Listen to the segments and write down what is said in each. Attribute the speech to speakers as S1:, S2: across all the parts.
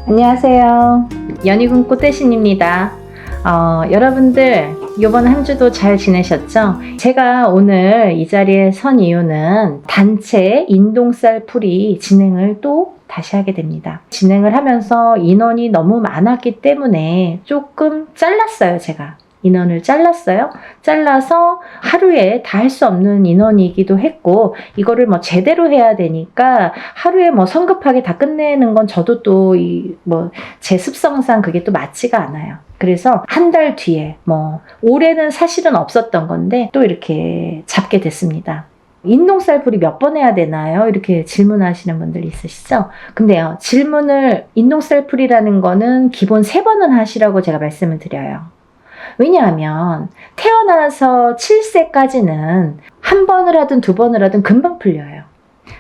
S1: 안녕하세요. 연희군 꽃대신입니다. 여러분들 이번 한 주도 잘 지내셨죠? 제가 오늘 이 자리에 선 이유는 단체 인동쌀 풀이 진행을 또 다시 하게 됩니다. 진행을 하면서 인원이 너무 많았기 때문에 조금 잘랐어요, 제가. 인원을 잘랐어요. 잘라서 하루에 다 할 수 없는 인원이기도 했고, 이거를 뭐 제대로 해야 되니까 하루에 뭐 성급하게 다 끝내는 건 저도 또 제 습성상 그게 또 맞지가 않아요. 그래서 한 달 뒤에 올해는 사실은 없었던 건데 또 이렇게 잡게 됐습니다. 인동쌀 풀이 몇 번 해야 되나요? 이렇게 질문하시는 분들 있으시죠? 근데요, 인동쌀 풀이라는 거는 기본 3번은 하시라고 제가 말씀을 드려요. 왜냐하면 태어나서 7세까지는 한 번을 하든 2번을 하든 금방 풀려요.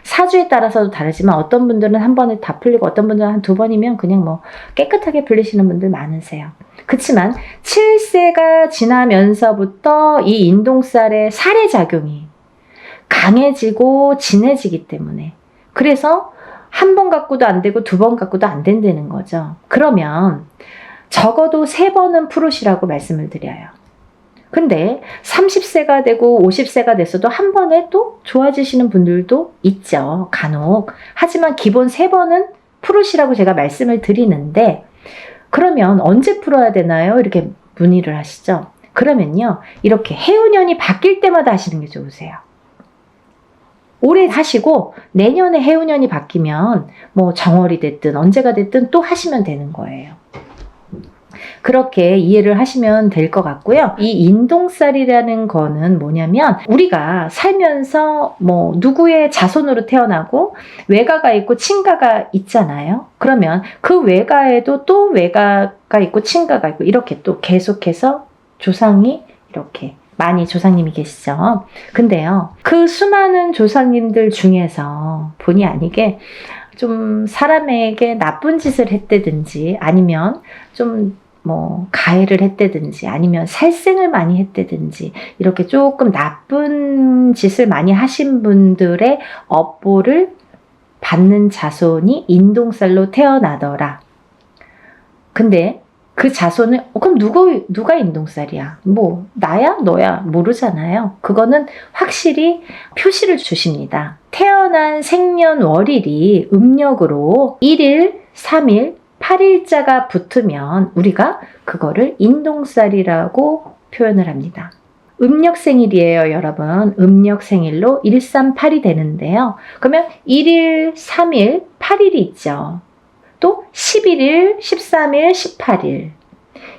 S1: 사주에 따라서도 다르지만 어떤 분들은 한 번에 다 풀리고 어떤 분들은 한 2번이면 그냥 깨끗하게 풀리시는 분들 많으세요. 그렇지만 7세가 지나면서부터 이 인동쌀의 살해작용이 강해지고 진해지기 때문에, 그래서 한 번 갖고도 안 되고 2번 갖고도 안 된다는 거죠. 그러면 적어도 3번은 풀으시라고 말씀을 드려요. 근데 30세가 되고 50세가 됐어도 한 번에 또 좋아지시는 분들도 있죠, 간혹. 하지만 기본 3번은 풀으시라고 제가 말씀을 드리는데, 그러면 언제 풀어야 되나요? 이렇게 문의를 하시죠. 그러면요, 이렇게 해운년이 바뀔 때마다 하시는 게 좋으세요. 올해 하시고 내년에 해운년이 바뀌면 정월이 됐든 언제가 됐든 또 하시면 되는 거예요. 그렇게 이해를 하시면 될 것 같고요. 이 인동쌀이라는 거는 뭐냐면, 우리가 살면서 누구의 자손으로 태어나고 외가가 있고 친가가 있잖아요. 그러면 그 외가에도 또 외가가 있고 친가가 있고 이렇게 또 계속해서 조상이 이렇게 많이 조상님이 계시죠. 근데요, 그 수많은 조상님들 중에서 본의 아니게 좀 사람에게 나쁜 짓을 했다든지, 아니면 좀 가해를 했다든지, 아니면 살생을 많이 했다든지, 이렇게 조금 나쁜 짓을 많이 하신 분들의 업보를 받는 자손이 인동쌀로 태어나더라. 근데 그 자손은 그럼 누가 인동쌀이야? 나야 너야 모르잖아요. 그거는 확실히 표시를 주십니다. 태어난 생년월일이 음력으로 1일, 3일, 8일자가 붙으면 우리가 그거를 인동쌀이라고 표현을 합니다. 음력생일이에요, 여러분. 음력생일로 138이 되는데요. 그러면 1일, 3일, 8일이 있죠. 또 11일, 13일, 18일,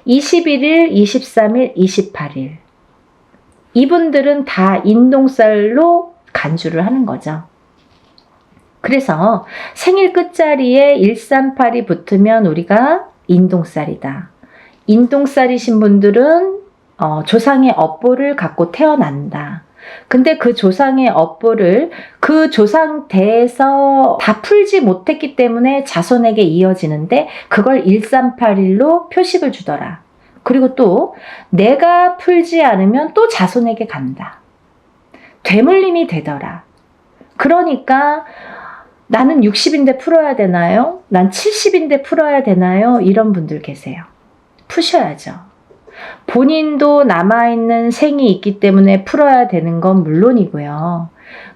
S1: 21일, 23일, 28일. 이분들은 다 인동쌀로 간주를 하는 거죠. 그래서 생일 끝자리에 138이 붙으면 우리가 인동쌀이다. 인동쌀이신 분들은 조상의 업보를 갖고 태어난다. 근데 그 조상의 업보를 그 조상 대에서 다 풀지 못했기 때문에 자손에게 이어지는데, 그걸 138일로 표식을 주더라. 그리고 또 내가 풀지 않으면 또 자손에게 간다. 되물림이 되더라. 그러니까 나는 60인데 풀어야 되나요? 난 70인데 풀어야 되나요? 이런 분들 계세요. 푸셔야죠. 본인도 남아있는 생이 있기 때문에 풀어야 되는 건 물론이고요.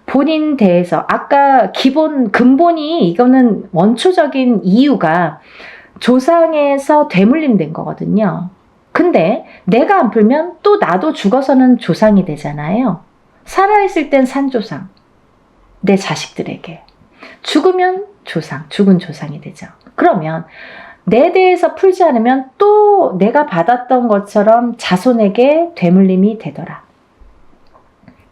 S1: 본인 대해서 아까 근본이, 이거는 원초적인 이유가 조상에서 되물림된 거거든요. 근데 내가 안 풀면 또 나도 죽어서는 조상이 되잖아요. 살아있을 땐 산조상, 내 자식들에게. 죽으면 죽은 조상이 되죠. 그러면 내 대에서 풀지 않으면 또 내가 받았던 것처럼 자손에게 되물림이 되더라.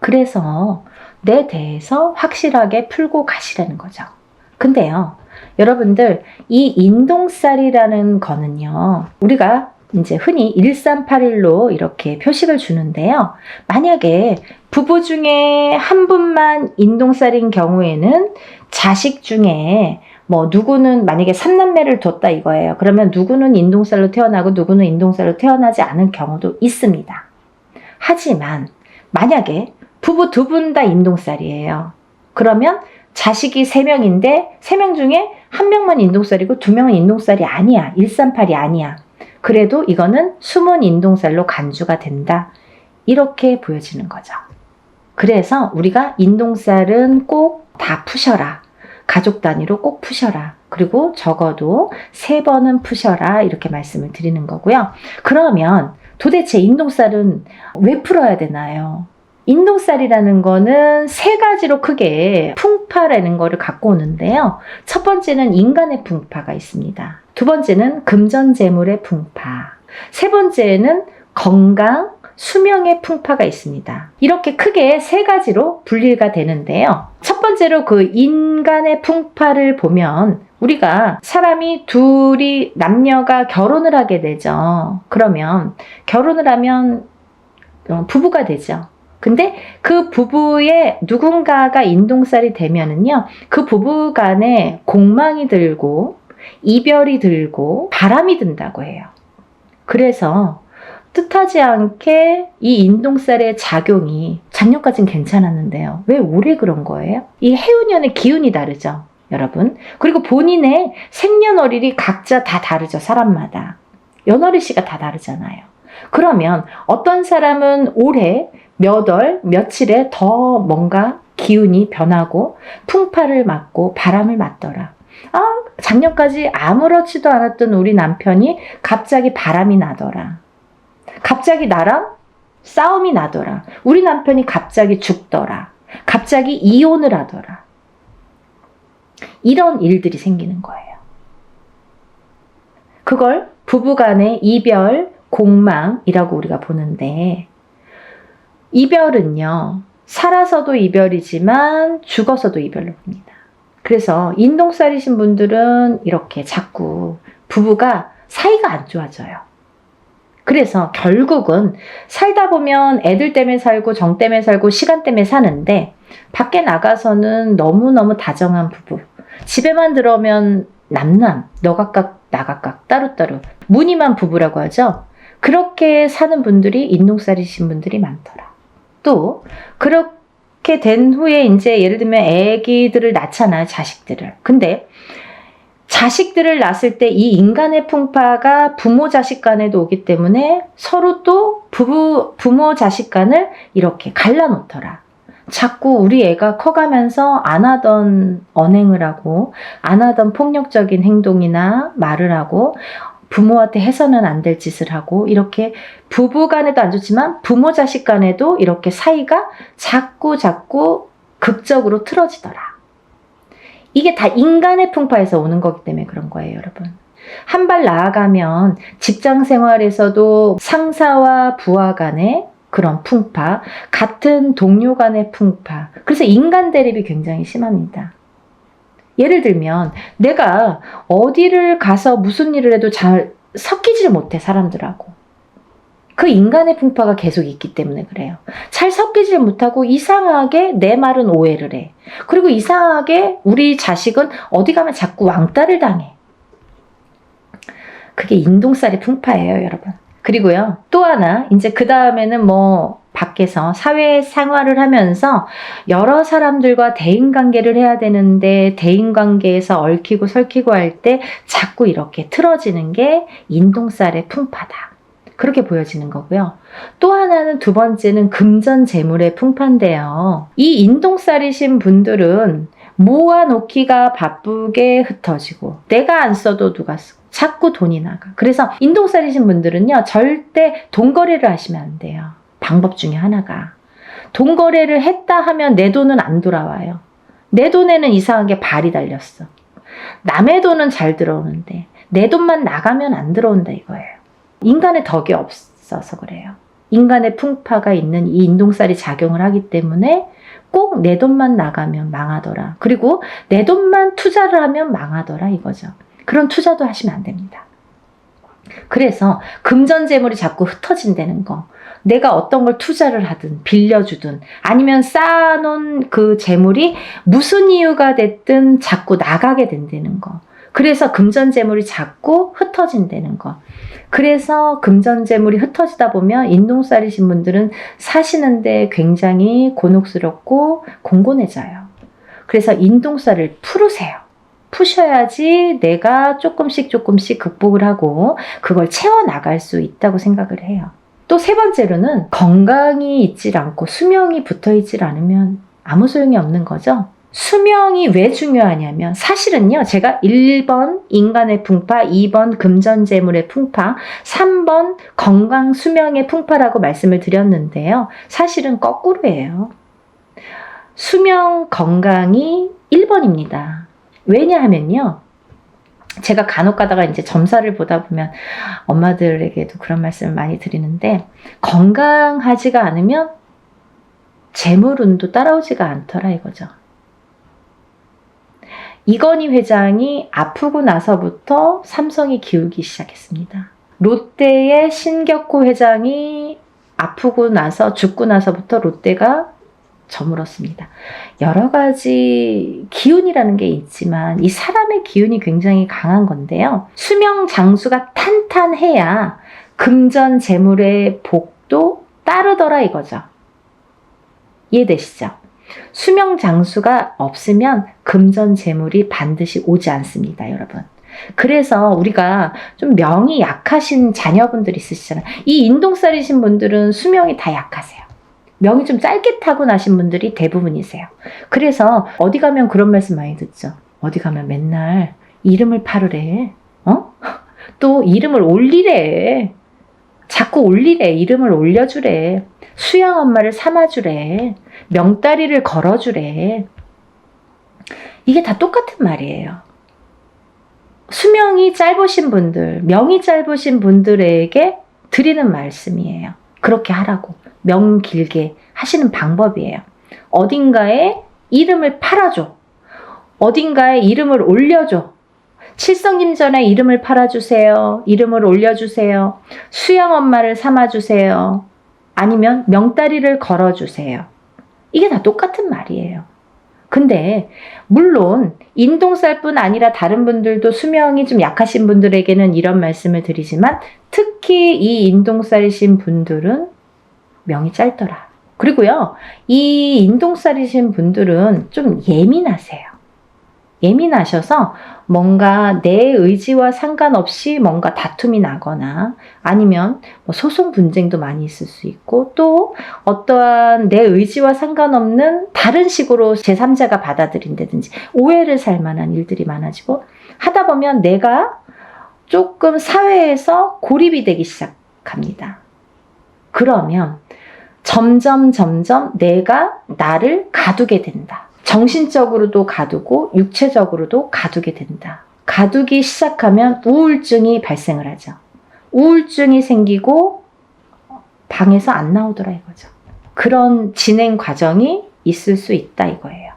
S1: 그래서 내 대에서 확실하게 풀고 가시라는 거죠. 근데요, 여러분들, 이 인동쌀이라는 거는요, 우리가 이제 흔히 138일로 이렇게 표식을 주는데요. 만약에 부부 중에 한 분만 인동쌀인 경우에는 자식 중에 누구는 만약에 3남매를 뒀다 이거예요. 그러면 누구는 인동쌀로 태어나고 누구는 인동쌀로 태어나지 않은 경우도 있습니다. 하지만 만약에 부부 2분 다 인동쌀이에요. 그러면 자식이 3명인데 3명 중에 1명만 인동살이고 2명은 인동살이 아니야. 138이 아니야. 그래도 이거는 숨은 인동살로 간주가 된다. 이렇게 보여지는 거죠. 그래서 우리가 인동살은 꼭 다 푸셔라. 가족 단위로 꼭 푸셔라. 그리고 적어도 3번은 푸셔라. 이렇게 말씀을 드리는 거고요. 그러면 도대체 인동살은 왜 풀어야 되나요? 인동살이라는 거는 3가지로 크게 풍파라는 거를 갖고 오는데요. 첫 번째는 인간의 풍파가 있습니다. 두 번째는 금전재물의 풍파. 세 번째는 건강, 수명의 풍파가 있습니다. 이렇게 크게 3가지로 분리가 되는데요. 첫 번째로 그 인간의 풍파를 보면 우리가 사람이 둘이 남녀가 결혼을 하게 되죠. 그러면 결혼을 하면 부부가 되죠. 근데 그 부부의 누군가가 인동살이 되면은요, 그 부부 간에 공망이 들고 이별이 들고 바람이 든다고 해요. 그래서 뜻하지 않게 이 인동살의 작용이 작년까지는 괜찮았는데요. 왜 올해 그런 거예요? 이 해운년의 기운이 다르죠, 여러분. 그리고 본인의 생년월일이 각자 다 다르죠, 사람마다. 연월일씨가 다 다르잖아요. 그러면 어떤 사람은 올해 몇 월, 며칠에 더 뭔가 기운이 변하고 풍파를 맞고 바람을 맞더라. 작년까지 아무렇지도 않았던 우리 남편이 갑자기 바람이 나더라. 갑자기 나랑 싸움이 나더라. 우리 남편이 갑자기 죽더라. 갑자기 이혼을 하더라. 이런 일들이 생기는 거예요. 그걸 부부간의 이별, 공망이라고 우리가 보는데, 이별은요, 살아서도 이별이지만 죽어서도 이별로 봅니다. 그래서 인동살이신 분들은 이렇게 자꾸 부부가 사이가 안 좋아져요. 그래서 결국은 살다 보면 애들 때문에 살고 정 때문에 살고 시간 때문에 사는데 밖에 나가서는 너무너무 다정한 부부. 집에만 들어오면 남남, 너 각각 나 각각 따로따로 무늬만 부부라고 하죠. 그렇게 사는 분들이 인동살이신 분들이 많더라. 또 그렇게 된 후에 이제 예를 들면 애기들을 낳잖아요, 자식들을. 근데 자식들을 낳았을 때 이 인간의 풍파가 부모 자식 간에도 오기 때문에 서로 또 부모 자식 간을 이렇게 갈라놓더라. 자꾸 우리 애가 커가면서 안 하던 언행을 하고 안 하던 폭력적인 행동이나 말을 하고 부모한테 해서는 안 될 짓을 하고 이렇게 부부 간에도 안 좋지만 부모 자식 간에도 이렇게 사이가 자꾸 극적으로 틀어지더라. 이게 다 인간의 풍파에서 오는 거기 때문에 그런 거예요, 여러분. 한 발 나아가면 직장 생활에서도 상사와 부하 간의 그런 풍파, 같은 동료 간의 풍파. 그래서 인간 대립이 굉장히 심합니다. 예를 들면 내가 어디를 가서 무슨 일을 해도 잘 섞이질 못해, 사람들하고. 그 인간의 풍파가 계속 있기 때문에 그래요. 잘 섞이질 못하고 이상하게 내 말은 오해를 해. 그리고 이상하게 우리 자식은 어디 가면 자꾸 왕따를 당해. 그게 인동살이 풍파예요, 여러분. 그리고요, 또 하나, 이제 그 다음에는 밖에서 사회생활을 하면서 여러 사람들과 대인관계를 해야 되는데 대인관계에서 얽히고 설키고 할 때 자꾸 이렇게 틀어지는 게 인동살의 풍파다. 그렇게 보여지는 거고요. 또 하나는 두 번째는 금전재물의 풍파인데요. 이 인동살이신 분들은 모아놓기가 바쁘게 흩어지고 내가 안 써도 누가 쓰고 자꾸 돈이 나가. 그래서 인동살이신 분들은요, 절대 돈거래를 하시면 안 돼요. 방법 중에 하나가. 돈거래를 했다 하면 내 돈은 안 돌아와요. 내 돈에는 이상하게 발이 달렸어. 남의 돈은 잘 들어오는데 내 돈만 나가면 안 들어온다 이거예요. 인간의 덕이 없어서 그래요. 인간의 풍파가 있는 이 인동살이 작용을 하기 때문에 꼭 내 돈만 나가면 망하더라. 그리고 내 돈만 투자를 하면 망하더라 이거죠. 그런 투자도 하시면 안 됩니다. 그래서 금전재물이 자꾸 흩어진다는 거. 내가 어떤 걸 투자를 하든 빌려주든 아니면 쌓아놓은 그 재물이 무슨 이유가 됐든 자꾸 나가게 된다는 거. 그래서 금전재물이 자꾸 흩어진다는 거. 그래서 금전재물이 흩어지다 보면 인동살이신 분들은 사시는데 굉장히 곤혹스럽고 공곤해져요. 그래서 인동살을 풀으세요. 푸셔야지 내가 조금씩 극복을 하고 그걸 채워나갈 수 있다고 생각을 해요. 또 세 번째로는 건강이 있질 않고 수명이 붙어 있질 않으면 아무 소용이 없는 거죠. 수명이 왜 중요하냐면 사실은요, 제가 1번 인간의 풍파, 2번 금전재물의 풍파, 3번 건강 수명의 풍파라고 말씀을 드렸는데요. 사실은 거꾸로예요. 수명 건강이 1번입니다. 왜냐하면요, 제가 간혹 가다가 이제 점사를 보다 보면 엄마들에게도 그런 말씀을 많이 드리는데, 건강하지가 않으면 재물운도 따라오지가 않더라 이거죠. 이건희 회장이 아프고 나서부터 삼성이 기울기 시작했습니다. 롯데의 신격호 회장이 아프고 나서 죽고 나서부터 롯데가 저물었습니다. 여러 가지 기운이라는 게 있지만 이 사람의 기운이 굉장히 강한 건데요. 수명 장수가 탄탄해야 금전 재물의 복도 따르더라 이거죠. 이해되시죠? 수명 장수가 없으면 금전 재물이 반드시 오지 않습니다, 여러분. 그래서 우리가 좀 명이 약하신 자녀분들 있으시잖아요. 이 인동살이신 분들은 수명이 다 약하세요. 명이 좀 짧게 타고나신 분들이 대부분이세요. 그래서 어디 가면 그런 말씀 많이 듣죠. 어디 가면 맨날 이름을 팔으래. 또 이름을 올리래. 자꾸 올리래. 이름을 올려주래. 수양 엄마를 삼아주래. 명다리를 걸어주래. 이게 다 똑같은 말이에요. 수명이 짧으신 분들, 명이 짧으신 분들에게 드리는 말씀이에요. 그렇게 하라고. 명 길게 하시는 방법이에요. 어딘가에 이름을 팔아줘. 어딘가에 이름을 올려줘. 칠성님전에 이름을 팔아주세요. 이름을 올려주세요. 수양 엄마를 삼아주세요. 아니면 명다리를 걸어주세요. 이게 다 똑같은 말이에요. 근데 물론 인동살뿐 아니라 다른 분들도 수명이 좀 약하신 분들에게는 이런 말씀을 드리지만 특히 이 인동살이신 분들은 명이 짧더라. 그리고요, 이 인동살이신 분들은 좀 예민하세요. 예민하셔서 뭔가 내 의지와 상관없이 뭔가 다툼이 나거나 아니면 뭐 소송 분쟁도 많이 있을 수 있고 또 어떠한 내 의지와 상관없는 다른 식으로 제3자가 받아들인다든지 오해를 살 만한 일들이 많아지고 하다 보면 내가 조금 사회에서 고립이 되기 시작합니다. 그러면 점점 내가 나를 가두게 된다. 정신적으로도 가두고 육체적으로도 가두게 된다. 가두기 시작하면 우울증이 발생을 하죠. 우울증이 생기고 방에서 안 나오더라 이거죠. 그런 진행 과정이 있을 수 있다 이거예요.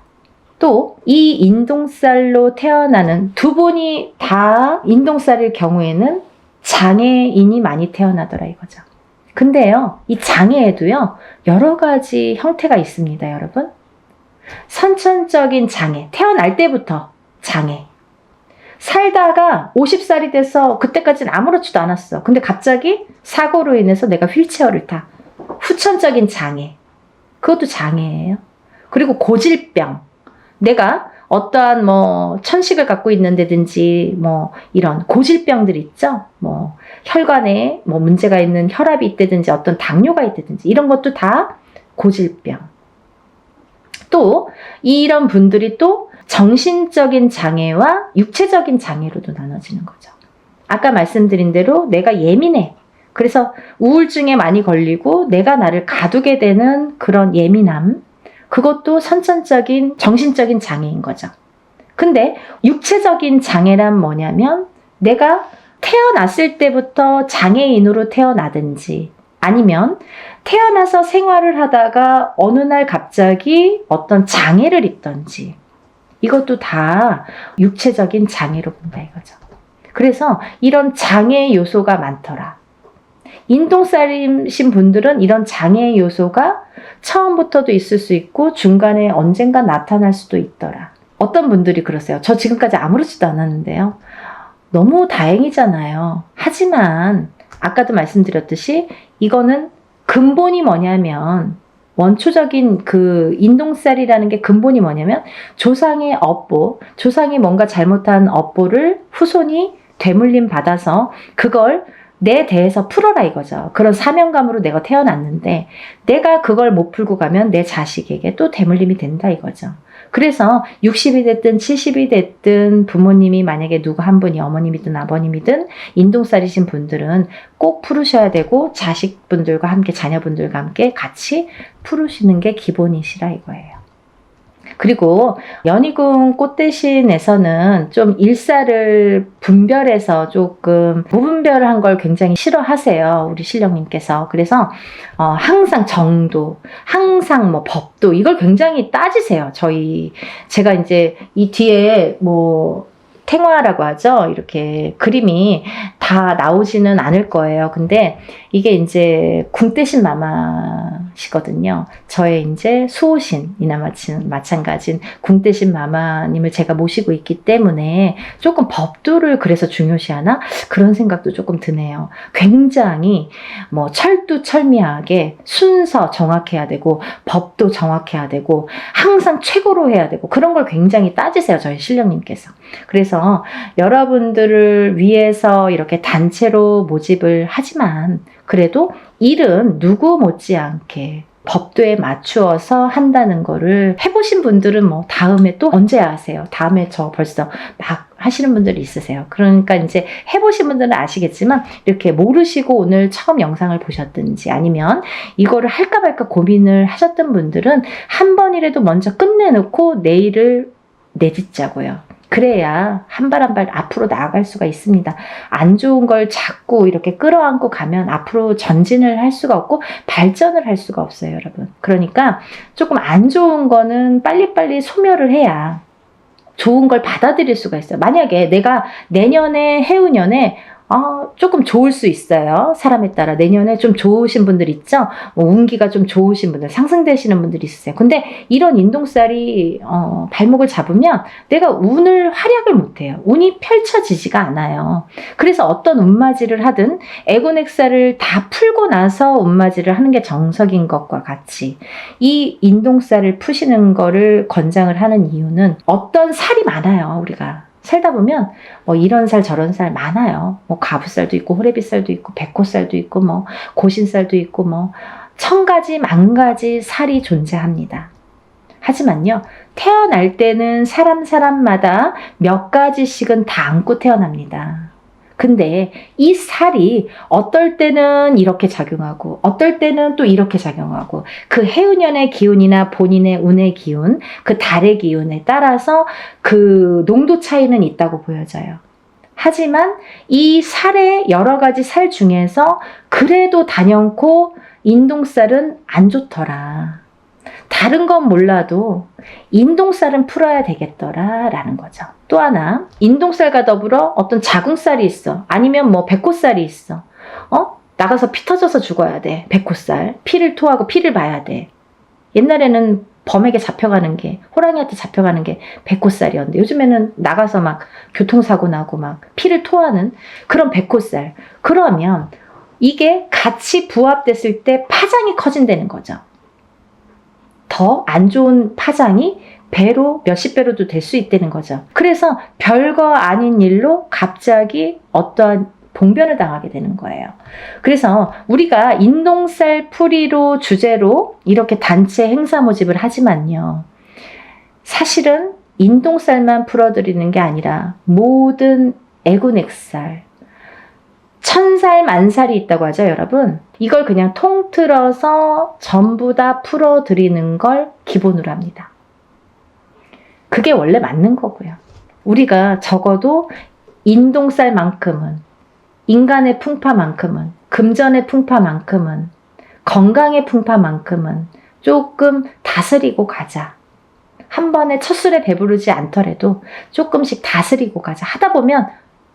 S1: 또 이 인동살로 태어나는 두 분이 다 인동살일 경우에는 장애인이 많이 태어나더라 이거죠. 근데요, 이 장애에도요 여러 가지 형태가 있습니다, 여러분. 선천적인 장애, 태어날 때부터 장애. 살다가 50살이 돼서 그때까지는 아무렇지도 않았어. 근데 갑자기 사고로 인해서 내가 휠체어를 타. 후천적인 장애. 그것도 장애예요. 그리고 고질병. 내가 어떠한 천식을 갖고 있는다든지 이런 고질병들 있죠. 혈관에 문제가 있는 혈압이 있다든지 어떤 당뇨가 있다든지 이런 것도 다 고질병. 또 이런 분들이 또 정신적인 장애와 육체적인 장애로도 나눠지는 거죠. 아까 말씀드린 대로 내가 예민해. 그래서 우울증에 많이 걸리고 내가 나를 가두게 되는 그런 예민함. 그것도 선천적인 정신적인 장애인 거죠. 근데 육체적인 장애란 뭐냐면 내가 태어났을 때부터 장애인으로 태어나든지 아니면 태어나서 생활을 하다가 어느 날 갑자기 어떤 장애를 입던지 이것도 다 육체적인 장애로 본다 이거죠. 그래서 이런 장애 요소가 많더라. 인동살이신 분들은 이런 장애 요소가 처음부터도 있을 수 있고 중간에 언젠가 나타날 수도 있더라. 어떤 분들이 그러세요. 저 지금까지 아무렇지도 않았는데요. 너무 다행이잖아요. 하지만 아까도 말씀드렸듯이 이거는 근본이 뭐냐면 원초적인 그 인동살이라는 게 근본이 뭐냐면 조상의 업보, 조상이 뭔가 잘못한 업보를 후손이 되물림 받아서 그걸 내 대에서 풀어라 이거죠. 그런 사명감으로 내가 태어났는데 내가 그걸 못 풀고 가면 내 자식에게 또 대물림이 된다 이거죠. 그래서 60이 됐든 70이 됐든 부모님이 만약에 누구 한 분이 어머님이든 아버님이든 인동살이신 분들은 꼭 풀으셔야 되고 자식분들과 함께 자녀분들과 함께 같이 풀으시는 게 기본이시라 이거예요. 그리고 연희궁 꽃대신에서는 좀 일사를 분별해서 조금 무분별한 걸 굉장히 싫어하세요. 우리 신령님께서. 그래서 항상 정도, 항상 뭐 법도 이걸 굉장히 따지세요. 제가 이제 이 뒤에 뭐 탱화라고 하죠. 이렇게 그림이 다 나오지는 않을 거예요. 근데 이게 이제 궁대신 마마시거든요. 저의 이제 수호신이나 마찬가지인 궁대신 마마님을 제가 모시고 있기 때문에 조금 법도를 그래서 중요시하나? 그런 생각도 조금 드네요. 굉장히 뭐 철두철미하게 순서 정확해야 되고 법도 정확해야 되고 항상 최고로 해야 되고 그런 걸 굉장히 따지세요. 저희 신령님께서. 그래서 여러분들을 위해서 이렇게 단체로 모집을 하지만 그래도 일은 누구 못지않게 법도에 맞추어서 한다는 거를 해보신 분들은 뭐 다음에 또 언제 하세요? 다음에 저 벌써 막 하시는 분들이 있으세요. 그러니까 이제 해보신 분들은 아시겠지만 이렇게 모르시고 오늘 처음 영상을 보셨든지 아니면 이거를 할까 말까 고민을 하셨던 분들은 한 번이라도 먼저 끝내놓고 내일을 내딛자고요. 그래야 한 발 한 발 앞으로 나아갈 수가 있습니다. 안 좋은 걸 자꾸 이렇게 끌어안고 가면 앞으로 전진을 할 수가 없고 발전을 할 수가 없어요, 여러분. 그러니까 조금 안 좋은 거는 빨리빨리 소멸을 해야 좋은 걸 받아들일 수가 있어요. 만약에 내가 내년에 해운년에 조금 좋을 수 있어요. 사람에 따라. 내년에 좀 좋으신 분들 있죠? 뭐 운기가 좀 좋으신 분들, 상승되시는 분들이 있으세요. 근데 이런 인동살이 발목을 잡으면 내가 운을 활약을 못해요. 운이 펼쳐지지가 않아요. 그래서 어떤 운맞이를 하든 애군액살을 다 풀고 나서 운맞이를 하는 게 정석인 것과 같이 이 인동살을 푸시는 거를 권장을 하는 이유는 어떤 살이 많아요. 우리가. 살다 보면 뭐 이런 살 저런 살 많아요. 뭐 가부살도 있고 호래비살도 있고 백호살도 있고 뭐 고신살도 있고 뭐 천가지 만가지 살이 존재합니다. 하지만요, 태어날 때는 사람마다 몇 가지씩은 다 안고 태어납니다. 근데 이 살이 어떨 때는 이렇게 작용하고 어떨 때는 또 이렇게 작용하고 그 해운년의 기운이나 본인의 운의 기운, 그 달의 기운에 따라서 그 농도 차이는 있다고 보여져요. 하지만 이 살의 여러 가지 살 중에서 그래도 단연코 인동살은 안 좋더라. 다른 건 몰라도 인동살은 풀어야 되겠더라 라는 거죠. 또 하나, 인동살과 더불어 어떤 자궁살이 있어. 아니면 뭐 백호살이 있어. 나가서 피 터져서 죽어야 돼. 백호살. 피를 토하고 피를 봐야 돼. 옛날에는 범에게 잡혀가는 게, 호랑이한테 잡혀가는 게 백호살이었는데 요즘에는 나가서 막 교통사고 나고 막 피를 토하는 그런 백호살. 그러면 이게 같이 부합됐을 때 파장이 커진다는 거죠. 더 안 좋은 파장이 배로 몇십 배로도 될 수 있다는 거죠. 그래서 별거 아닌 일로 갑자기 어떠한 봉변을 당하게 되는 거예요. 그래서 우리가 인동살 풀이로 주제로 이렇게 단체 행사 모집을 하지만요. 사실은 인동살만 풀어드리는 게 아니라 모든 애군액살, 천살 만살이 있다고 하죠, 여러분. 이걸 그냥 통틀어서 전부 다 풀어드리는 걸 기본으로 합니다. 그게 원래 맞는 거고요. 우리가 적어도 인동살만큼은, 인간의 풍파만큼은, 금전의 풍파만큼은, 건강의 풍파만큼은 조금 다스리고 가자. 한 번에 첫 술에 배부르지 않더라도 조금씩 다스리고 가자. 하다 보면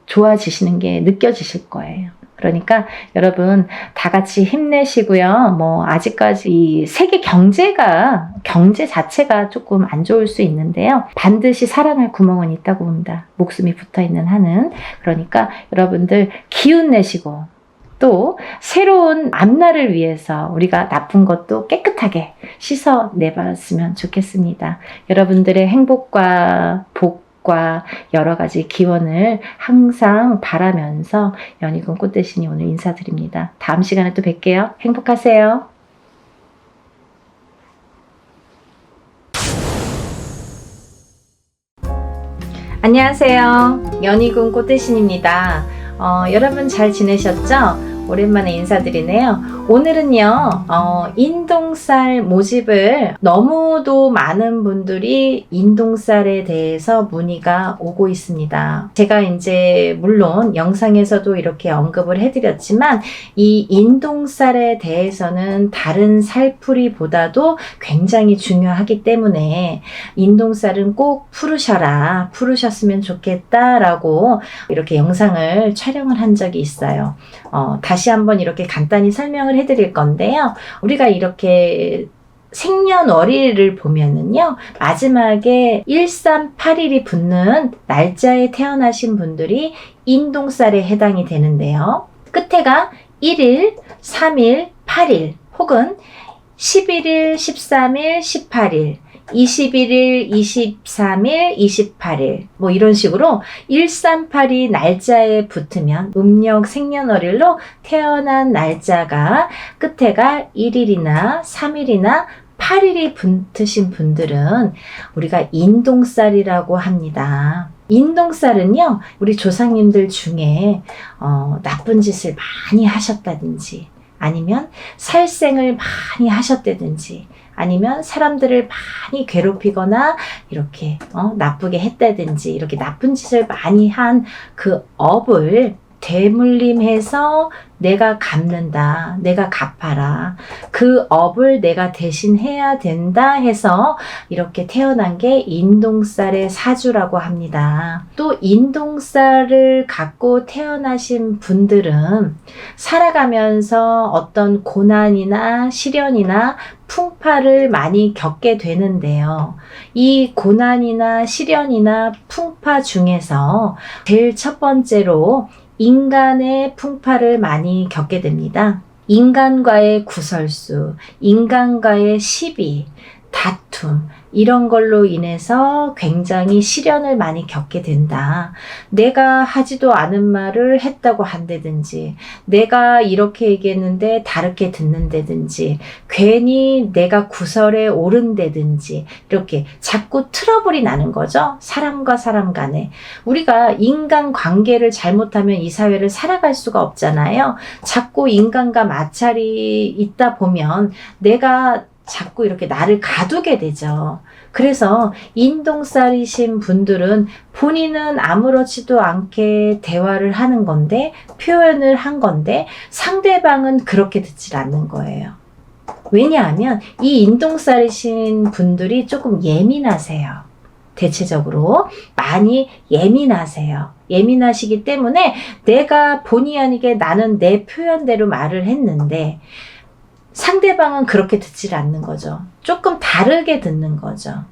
S1: 좋아지시는 게 느껴지실 거예요. 그러니까 여러분 다 같이 힘내시고요. 뭐 아직까지 이 세계 경제 자체가 조금 안 좋을 수 있는데요. 반드시 살아날 구멍은 있다고 봅니다. 목숨이 붙어있는 한은. 그러니까 여러분들 기운 내시고 또 새로운 앞날을 위해서 우리가 나쁜 것도 깨끗하게 씻어내봤으면 좋겠습니다. 여러분들의 행복과 복과 여러 가지 기원을 항상 바라면서 연희군 꽃대신이 오늘 인사드립니다. 다음 시간에 또 뵐게요. 행복하세요. 안녕하세요. 연희군 꽃대신입니다. 여러분 잘 지내셨죠? 오랜만에 인사드리네요. 오늘은요, 인동쌀 모집을 너무도 많은 분들이 인동쌀에 대해서 문의가 오고 있습니다. 제가 이제 물론 영상에서도 이렇게 언급을 해드렸지만 이 인동쌀에 대해서는 다른 쌀풀이보다도 굉장히 중요하기 때문에 인동쌀은 꼭 풀으셨으면 좋겠다라고 이렇게 영상을 촬영을 한 적이 있어요. 다시 한번 이렇게 간단히 설명을 해드릴 건데요. 우리가 이렇게 생년월일을 보면은요, 마지막에 1381이 붙는 날짜에 태어나신 분들이 인동쌀에 해당이 되는데요. 끝에가 1일, 3일, 8일 혹은 11일, 13일, 18일 21일, 23일, 28일 뭐 이런 식으로 1382 날짜에 붙으면 음력 생년월일로 태어난 날짜가 끝에가 1일이나 3일이나 8일이 붙으신 분들은 우리가 인동쌀이라고 합니다. 인동쌀은요, 우리 조상님들 중에 나쁜 짓을 많이 하셨다든지 아니면 살생을 많이 하셨다든지 아니면 사람들을 많이 괴롭히거나 이렇게 나쁘게 했다든지 이렇게 나쁜 짓을 많이 한 그 업을 되물림해서 내가 갚는다, 내가 갚아라, 그 업을 내가 대신해야 된다 해서 이렇게 태어난 게 인동쌀의 사주라고 합니다. 또 인동쌀을 갖고 태어나신 분들은 살아가면서 어떤 고난이나 시련이나 풍파를 많이 겪게 되는데요. 이 고난이나 시련이나 풍파 중에서 제일 첫 번째로 인간의 풍파를 많이 겪게 됩니다. 인간과의 구설수, 인간과의 시비, 다툼 이런 걸로 인해서 굉장히 시련을 많이 겪게 된다. 내가 하지도 않은 말을 했다고 한다든지 내가 이렇게 얘기했는데 다르게 듣는다든지 괜히 내가 구설에 오른다든지 이렇게 자꾸 트러블이 나는 거죠. 사람과 사람 간에. 우리가 인간관계를 잘못하면 이 사회를 살아갈 수가 없잖아요. 자꾸 인간과 마찰이 있다 보면 내가 자꾸 이렇게 나를 가두게 되죠. 그래서 인동쌀이신 분들은 본인은 아무렇지도 않게 대화를 하는 건데, 표현을 한 건데 상대방은 그렇게 듣질 않는 거예요. 왜냐하면 이 인동쌀이신 분들이 조금 예민하세요. 대체적으로 많이 예민하세요. 예민하시기 때문에 내가 본의 아니게 나는 내 표현대로 말을 했는데 상대방은 그렇게 듣질 않는 거죠. 조금 다르게 듣는 거죠.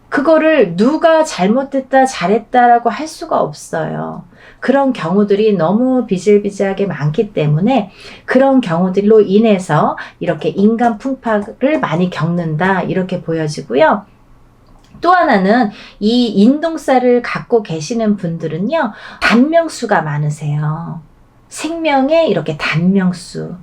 S1: 그거를 누가 잘못했다 잘했다라고 할 수가 없어요. 그런 경우들이 너무 비일비재하게 많기 때문에 그런 경우들로 인해서 이렇게 인간 풍파를 많이 겪는다 이렇게 보여지고요. 또 하나는 이 인동쌀을 갖고 계시는 분들은요, 단명수가 많으세요. 생명에 이렇게 단명수가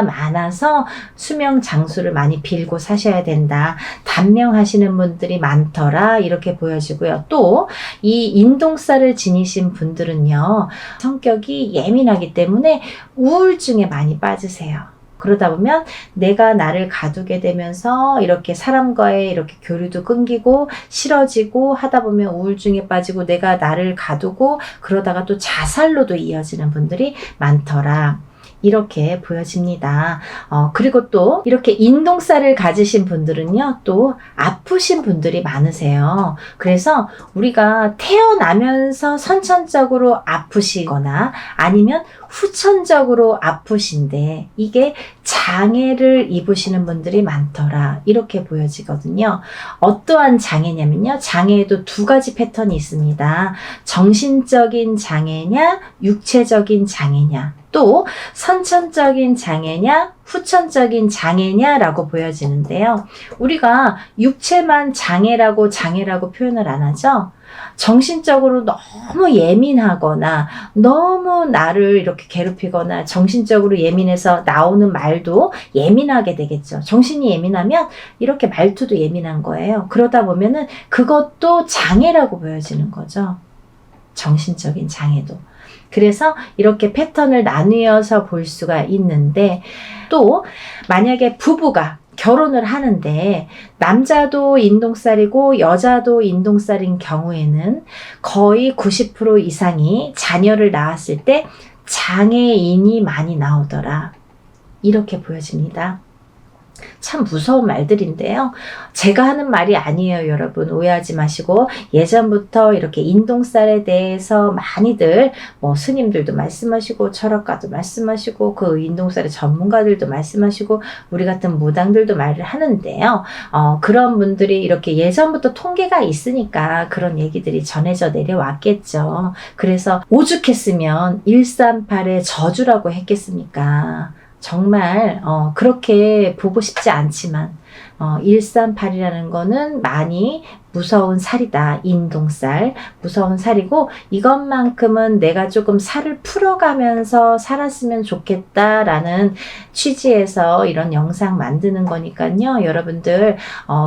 S1: 많아서 수명 장수를 많이 빌고 사셔야 된다. 단명하시는 분들이 많더라 이렇게 보여지고요. 또 이 인동쌀을 지니신 분들은요, 성격이 예민하기 때문에 우울증에 많이 빠지세요. 그러다 보면 내가 나를 가두게 되면서 이렇게 사람과의 이렇게 교류도 끊기고 싫어지고 하다 보면 우울증에 빠지고 내가 나를 가두고 그러다가 또 자살로도 이어지는 분들이 많더라. 이렇게 보여집니다. 그리고 또 이렇게 인동살을 가지신 분들은요, 또 아프신 분들이 많으세요. 그래서 우리가 태어나면서 선천적으로 아프시거나 아니면 후천적으로 아프신데 이게 장애를 입으시는 분들이 많더라. 이렇게 보여지거든요. 어떠한 장애냐면요. 장애에도 두 가지 패턴이 있습니다. 정신적인 장애냐, 육체적인 장애냐. 또 선천적인 장애냐, 후천적인 장애냐라고 보여지는데요. 우리가 육체만 장애라고 표현을 안 하죠. 정신적으로 너무 예민하거나 너무 나를 이렇게 괴롭히거나 정신적으로 예민해서 나오는 말도 예민하게 되겠죠. 정신이 예민하면 이렇게 말투도 예민한 거예요. 그러다 보면은 그것도 장애라고 보여지는 거죠. 정신적인 장애도. 그래서 이렇게 패턴을 나누어서 볼 수가 있는데, 또 만약에 부부가 결혼을 하는데 남자도 인동살이고 여자도 인동살인 경우에는 거의 90% 이상이 자녀를 낳았을 때 장애인이 많이 나오더라. 이렇게 보여집니다. 참 무서운 말들인데요. 제가 하는 말이 아니에요, 여러분. 오해하지 마시고, 예전부터 이렇게 인동살에 대해서 많이들 스님들도 말씀하시고 철학가도 말씀하시고 그 인동살의 전문가들도 말씀하시고 우리 같은 무당들도 말을 하는데요. 그런 분들이 이렇게 예전부터 통계가 있으니까 그런 얘기들이 전해져 내려왔겠죠. 그래서 오죽했으면 138의 저주라고 했겠습니까? 정말 그렇게 보고 싶지 않지만 138이라는 거는 많이 무서운 살이다. 인동살. 무서운 살이고 이것만큼은 내가 조금 살을 풀어가면서 살았으면 좋겠다라는 취지에서 이런 영상 만드는 거니까요. 여러분들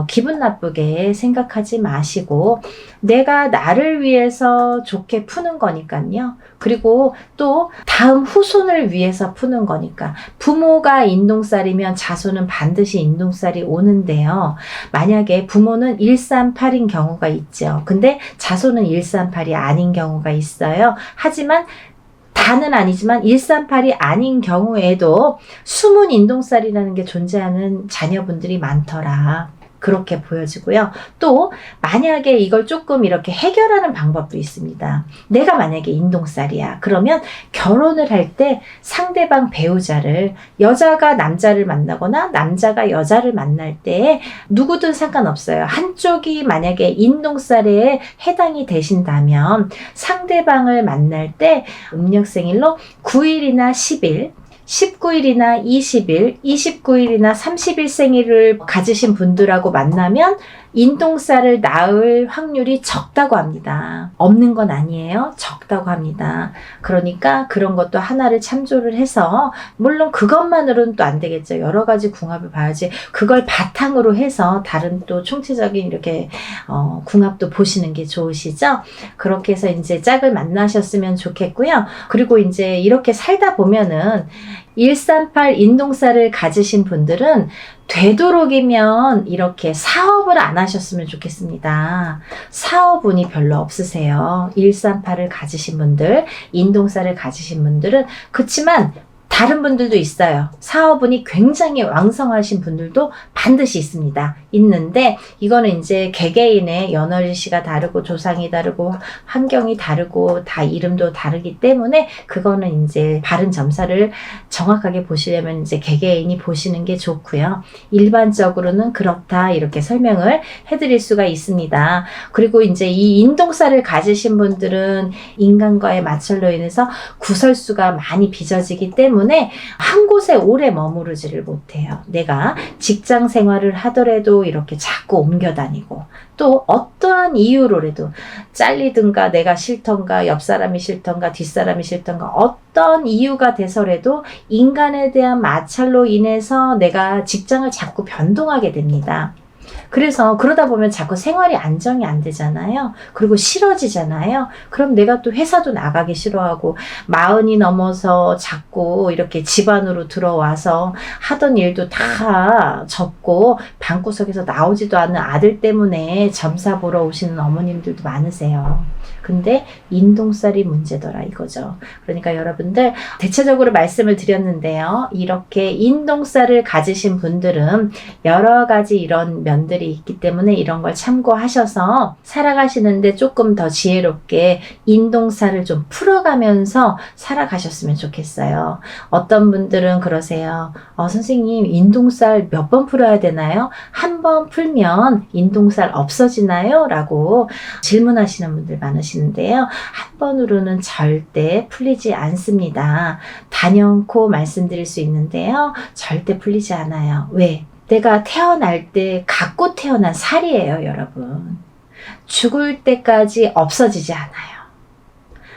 S1: 기분 나쁘게 생각하지 마시고 내가 나를 위해서 좋게 푸는 거니까요. 그리고 또 다음 후손을 위해서 푸는 거니까 부모가 인동살이면 자손은 반드시 인동살이 오는데요. 만약에 부모는 138인 경우가 있죠. 근데 자손은 138이 아닌 경우가 있어요. 하지만 다는 아니지만 138이 아닌 경우에도 숨은 인동살이라는 게 존재하는 자녀분들이 많더라. 그렇게 보여지고요. 또 만약에 이걸 조금 이렇게 해결하는 방법도 있습니다. 내가 만약에 인동살이야. 그러면 결혼을 할 때 상대방 배우자를 여자가 남자를 만나거나 남자가 여자를 만날 때 누구든 상관없어요. 한쪽이 만약에 인동살에 해당이 되신다면 상대방을 만날 때 음력생일로 9일이나 10일 19일이나 20일, 29일이나 30일 생일을 가지신 분들하고 만나면 인동살을 낳을 확률이 적다고 합니다. 없는 건 아니에요. 적다고 합니다. 그러니까 그런 것도 하나를 참조를 해서 물론 그것만으로는 또 안 되겠죠. 여러 가지 궁합을 봐야지 그걸 바탕으로 해서 다른 또 총체적인 이렇게 궁합도 보시는 게 좋으시죠? 그렇게 해서 이제 짝을 만나셨으면 좋겠고요. 그리고 이제 이렇게 살다 보면은 138 인동살을 가지신 분들은 되도록이면 이렇게 사업을 안 하셨으면 좋겠습니다. 사업운이 별로 없으세요. 138을 가지신 분들, 인동살을 가지신 분들은. 그렇지만 다른 분들도 있어요. 사업운이 굉장히 왕성하신 분들도 반드시 있습니다. 있는데 이거는 이제 개개인의 연월일시가 다르고 조상이 다르고 환경이 다르고 다 이름도 다르기 때문에 그거는 이제 바른 점사를 정확하게 보시려면 이제 개개인이 보시는 게 좋고요. 일반적으로는 그렇다 이렇게 설명을 해드릴 수가 있습니다. 그리고 이제 이 인동살을 가지신 분들은 인간과의 마찰로 인해서 구설수가 많이 빚어지기 때문에 한 곳에 오래 머무르지를 못해요. 내가 직장 생활을 하더라도 이렇게 자꾸 옮겨 다니고 또 어떠한 이유로라도 잘리든가 내가 싫던가 옆 사람이 싫던가 뒷사람이 싫던가 어떤 이유가 돼서라도 인간에 대한 마찰로 인해서 내가 직장을 자꾸 변동하게 됩니다. 그래서 그러다 보면 자꾸 생활이 안정이 안 되잖아요. 그리고 싫어지잖아요. 그럼 내가 또 회사도 나가기 싫어하고, 40이 넘어서 자꾸 이렇게 집안으로 들어와서 하던 일도 다 접고 방구석에서 나오지도 않는 아들 때문에 점사 보러 오시는 어머님들도 많으세요. 근데 인동살이 문제더라 이거죠. 그러니까 여러분들, 대체적으로 말씀을 드렸는데요. 이렇게 인동살을 가지신 분들은 여러 가지 이런 면들이 있기 때문에 이런 걸 참고하셔서 살아가시는데 조금 더 지혜롭게 인동살을 좀 풀어가면서 살아가셨으면 좋겠어요. 어떤 분들은 그러세요. 선생님, 인동살 몇 번 풀어야 되나요? 한 번 풀면 인동살 없어지나요? 라고 질문하시는 분들 많으시는데요. 한 번으로는 절대 풀리지 않습니다. 단연코 말씀드릴 수 있는데요. 절대 풀리지 않아요. 왜? 내가 태어날 때 갖고 태어난 살이에요, 여러분. 죽을 때까지 없어지지 않아요.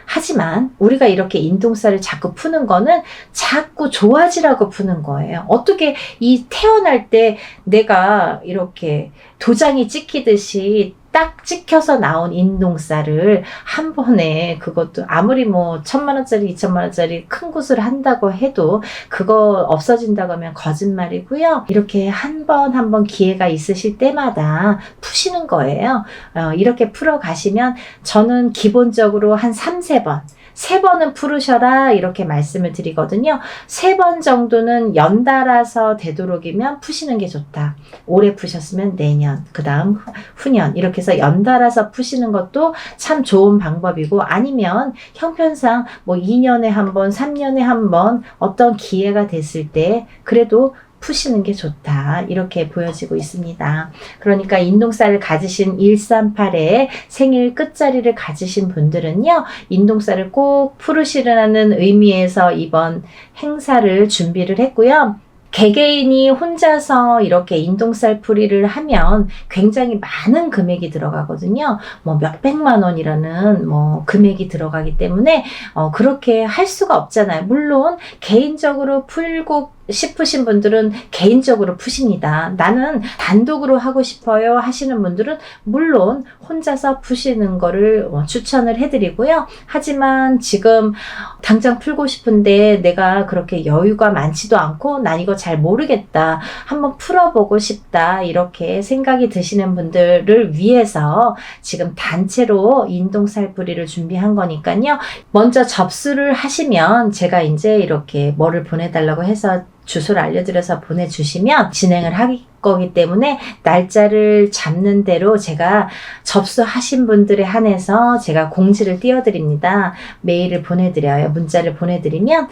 S1: 하지만 우리가 이렇게 인동살을 자꾸 푸는 거는 자꾸 좋아지라고 푸는 거예요. 어떻게 이 태어날 때 내가 이렇게 도장이 찍히듯이 딱 찍혀서 나온 인동살을 한 번에, 그것도 아무리 뭐 1,000만 원짜리 2,000만 원짜리 큰 곳을 한다고 해도 그거 없어진다고 하면 거짓말이고요. 이렇게 한 번 한 번 기회가 있으실 때마다 푸시는 거예요. 이렇게 풀어 가시면 저는 기본적으로 한 3-4번, 3번은 풀으셔라 이렇게 말씀을 드리거든요. 3번 정도는 연달아서 되도록이면 푸시는 게 좋다. 올해 푸셨으면 내년, 그 다음 후년, 이렇게 해서 연달아서 푸시는 것도 참 좋은 방법이고, 아니면 형편상 뭐 2년에 한 번, 3년에 한 번 어떤 기회가 됐을 때 그래도 푸시는 게 좋다, 이렇게 보여지고 있습니다. 그러니까 인동살을 가지신 138의 생일 끝자리를 가지신 분들은요, 인동살을 꼭 풀으시라는 의미에서 이번 행사를 준비를 했고요. 개개인이 혼자서 이렇게 인동살 풀이를 하면 굉장히 많은 금액이 들어가거든요. 뭐 몇백만 원이라는 뭐 금액이 들어가기 때문에 그렇게 할 수가 없잖아요. 물론 개인적으로 풀고 싶으신 분들은 개인적으로 푸십니다. 나는 단독으로 하고 싶어요 하시는 분들은 물론 혼자서 푸시는 거를 추천을 해드리고요. 하지만 지금 당장 풀고 싶은데 내가 그렇게 여유가 많지도 않고 난 이거 잘 모르겠다, 한번 풀어보고 싶다, 이렇게 생각이 드시는 분들을 위해서 지금 단체로 인동살풀이를 준비한 거니까요. 먼저 접수를 하시면 제가 이제 이렇게 뭐를 보내달라고 해서 주소를 알려드려서 보내주시면 진행을 할 거기 때문에 날짜를 잡는 대로 제가 접수하신 분들에 한해서 제가 공지를 띄워드립니다. 메일을 보내드려요. 문자를 보내드리면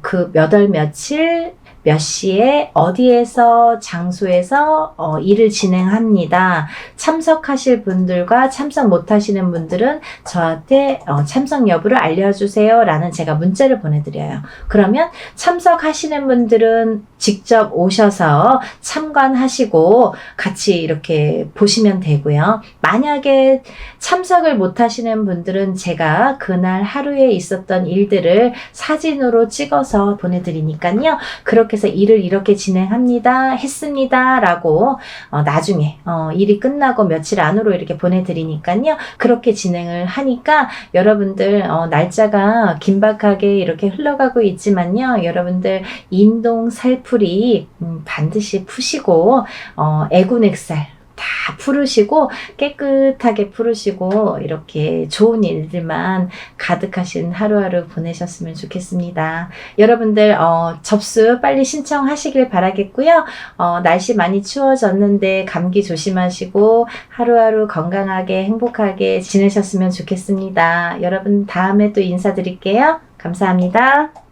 S1: 그 몇 월 며칠 몇 시에 어디에서 장소에서 일을 진행합니다. 참석하실 분들과 참석 못하시는 분들은 저한테 참석 여부를 알려주세요 라는 제가 문자를 보내드려요. 그러면 참석하시는 분들은 직접 오셔서 참관하시고 같이 이렇게 보시면 되고요. 만약에 참석을 못하시는 분들은 제가 그날 하루에 있었던 일들을 사진으로 찍어서 보내드리니까요. 그렇게 해서 일을 이렇게 진행합니다, 했습니다 라고 나중에 일이 끝나고 며칠 안으로 이렇게 보내드리니까요. 그렇게 진행을 하니까 여러분들 날짜가 긴박하게 이렇게 흘러가고 있지만요. 여러분들 인동살풀이 반드시 푸시고 애군액살 다 풀으시고 깨끗하게 풀으시고 이렇게 좋은 일들만 가득하신 하루하루 보내셨으면 좋겠습니다. 여러분들 접수 빨리 신청하시길 바라겠고요. 날씨 많이 추워졌는데 감기 조심하시고 하루하루 건강하게 행복하게 지내셨으면 좋겠습니다. 여러분 다음에 또 인사드릴게요. 감사합니다.